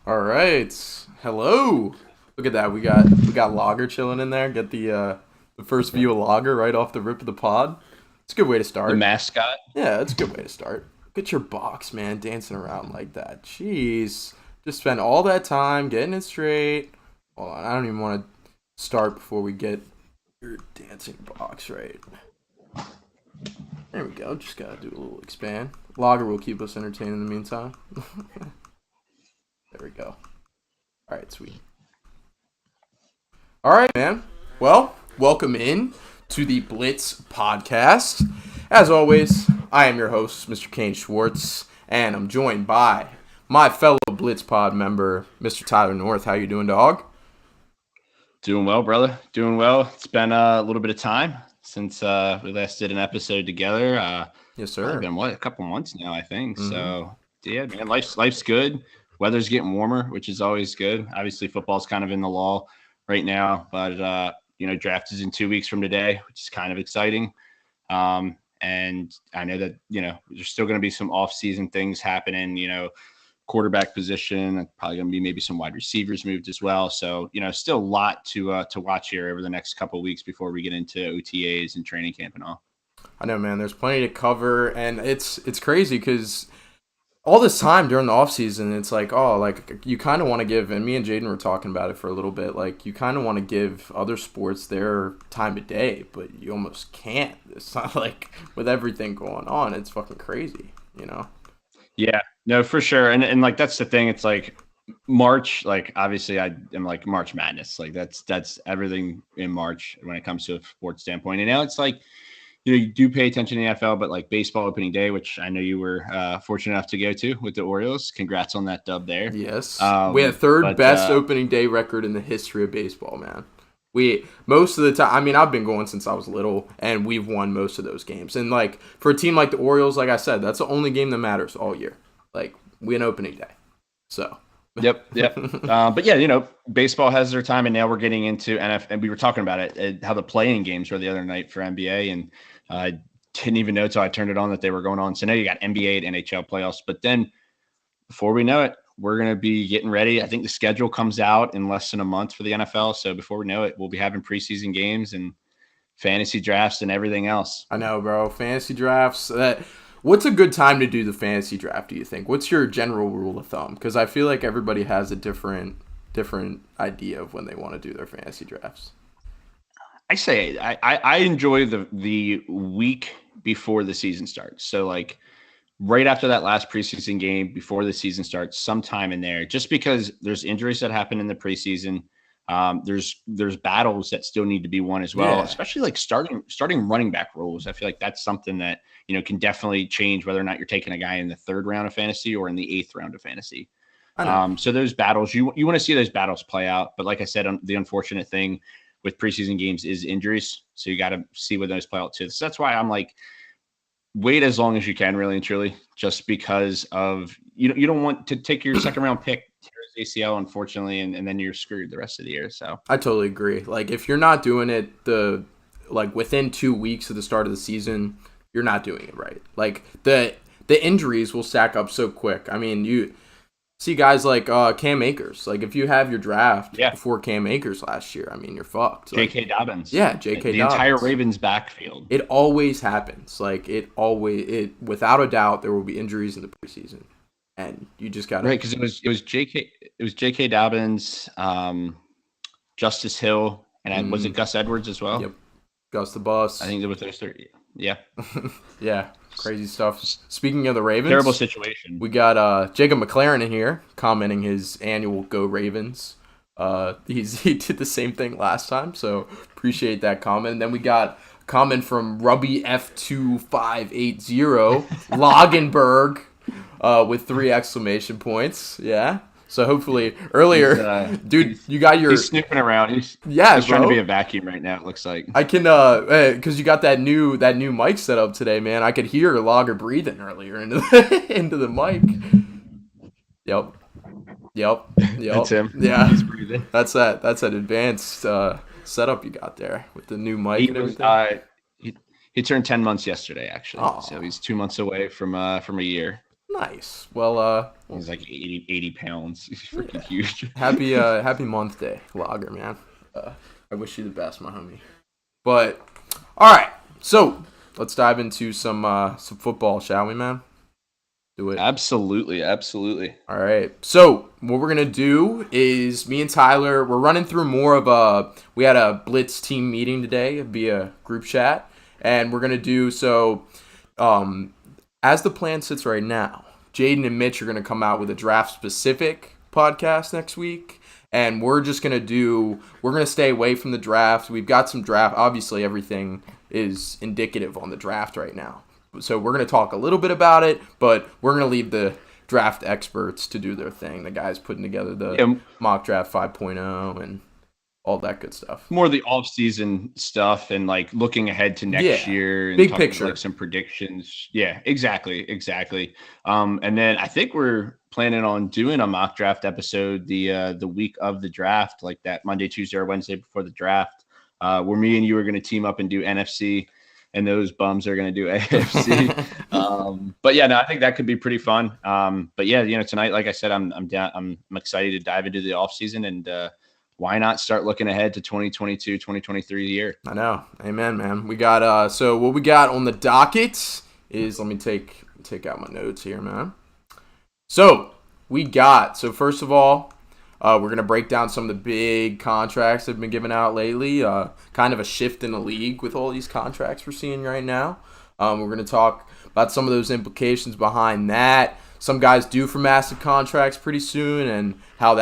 All right. Hello. Look at that. We got Logger chilling in there. Get the first view of Logger right off the rip of the pod. It's a good way to The start. mascot. Yeah, it's a good way to start. Get your box, man, dancing around like that. Jeez. Just spend all that time getting it straight. Hold on, I don't even want to start before we get your dancing box right. There we go. Just gotta do a little expand. Logger will keep us entertained in the meantime. There we go. All right, sweet. All right, man. Well, welcome in to the Blitz podcast. As always, I am your host, Mr. Kane Schwartz, and I'm joined by my fellow Blitz pod member, Mr. Tyler North. How you doing, dog? Doing well, brother. Doing well. It's been a little bit of time since we last did an episode together. Yes, Probably sir. been a couple months now, I think. Mm-hmm. So yeah, man, life's good. Weather's getting warmer, which is always good. Obviously, football's kind of in the lull right now, but draft is in 2 weeks from today, which is kind of exciting. And I know that there's still going to be some off-season things happening. Quarterback position, probably going to be maybe some wide receivers moved as well. So still a lot to watch here over the next couple of weeks before we get into OTAs and training camp and all. I know, man. There's plenty to cover, and it's crazy because all this time during the off season, it's like, oh, like you kind of want to give, and me and Jaden were talking about it for a little bit. Like you kind of want to give other sports their time of day, but you almost can't. It's not like with everything going on, it's fucking crazy, you know? Yeah, no, for sure. And like that's the thing. It's like March, like obviously I am like March Madness. Like that's everything in March when it comes to a sports standpoint. And now it's like you do pay attention to the NFL, but like baseball opening day, which I know you were fortunate enough to go to with the Orioles. Congrats on that dub there. Yes, we had third But best opening day record in the history of baseball, man. We most of the time. I mean, I've been going since I was little, and we've won most of those games. And like for a team like the Orioles, like I said, that's the only game that matters all year. Like we had opening day, so yep. But yeah, baseball has their time, and now we're getting into NFL. And we were talking about it, how the playing games were the other night for NBA, and I didn't even know until I turned it on that they were going on. So now you got NBA and NHL playoffs, but then before we know it, we're going to be getting ready. I think the schedule comes out in less than a month for the NFL. So before we know it, we'll be having preseason games and fantasy drafts and everything else. I know, bro. Fantasy drafts. What's a good time to do the fantasy draft? Do you think? What's your general rule of thumb? Because I feel like everybody has a different idea of when they want to do their fantasy drafts. I say I enjoy the week before the season starts. So like right after that last preseason game, before the season starts, sometime in there, just because there's injuries that happen in the preseason. There's battles that still need to be won as well, Yeah, especially like starting running back roles. I feel like that's something that can definitely change whether or not you're taking a guy in the third round of fantasy or in the eighth round of fantasy. I know. So those battles, you want to see those battles play out. But like I said, the unfortunate thing with preseason games is injuries. So you got to see where those play out too. So that's why I'm like, wait as long as you can, really and truly, just because of you don't want to take your second round pick, tear his ACL, unfortunately, and then you're screwed the rest of the year. So I totally agree. Like if you're not doing it within 2 weeks of the start of the season, you're not doing it right. Like the injuries will stack up so quick. I mean, you see guys like Cam Akers. Like if you have your draft yeah, before Cam Akers last year, I mean you're fucked. Like, J.K. Dobbins, yeah, J.K. the entire Dobbins. Ravens backfield. It always happens. Like it without a doubt there will be injuries in the preseason, and you just gotta. Right, because it was J.K. Dobbins, Justice Hill, and was it Gus Edwards as well? Yep, Gus the I Bus. think it was those three. Yeah, Yeah, crazy stuff. Speaking of the Ravens, terrible situation. we got Jacob McLaren in here commenting his annual Go Ravens. He did the same thing last time, so appreciate that comment. And then we got a comment from Rubby F2580 Logenberg with 3 exclamation points. Yeah. So hopefully earlier, dude, you got your He's snooping around. yeah, He's trying to be bro. a vacuum right now. It looks like. I can because you got that new mic set up today, man. I could hear Lager breathing earlier into into the mic. Yep. Yep. Yep. That's him. Yeah. He's breathing. That's an advanced setup you got there with the new mic He and was everything. he turned 10 months yesterday, actually. Oh, So he's 2 months away from a year. Nice. Well, He's like 80 pounds. He's freaking huge. happy month day, Lager, man. I wish you the best, my homie. But all right, so let's dive into some football, shall we, man? Do it. Absolutely. All right. So what we're gonna do is me and Tyler, we're running through more of we had a Blitz team meeting today via group chat, and we're gonna do so. As the plan sits right now, Jaden and Mitch are gonna come out with a draft specific podcast next week. And we're gonna stay away from the draft. We've got some draft. Obviously, everything is indicative on the draft right now. So we're gonna talk a little bit about it, but we're gonna leave the draft experts to do their thing. The guys putting together the mock draft 5.0 and all that good stuff. More the off-season stuff and like looking ahead to next year and big picture, like some predictions. Yeah, exactly. And then I think we're planning on doing a mock draft episode the week of the draft, like that Monday, Tuesday, or Wednesday before the draft, where me and you are going to team up and do NFC, and those bums are going to do AFC. But yeah, no, I think that could be pretty fun. But yeah, tonight, like I said, I'm down. I'm excited to dive into the offseason and why not start looking ahead to 2022, 2023 year? I know. Amen, man. We got so what we got on the docket is, let me take out my notes here, man. So first of all, we're going to break down some of the big contracts that have been given out lately. Kind of a shift in the league with all these contracts we're seeing right now. We're going to talk about some of those implications behind that. Some guys due for massive contracts pretty soon and how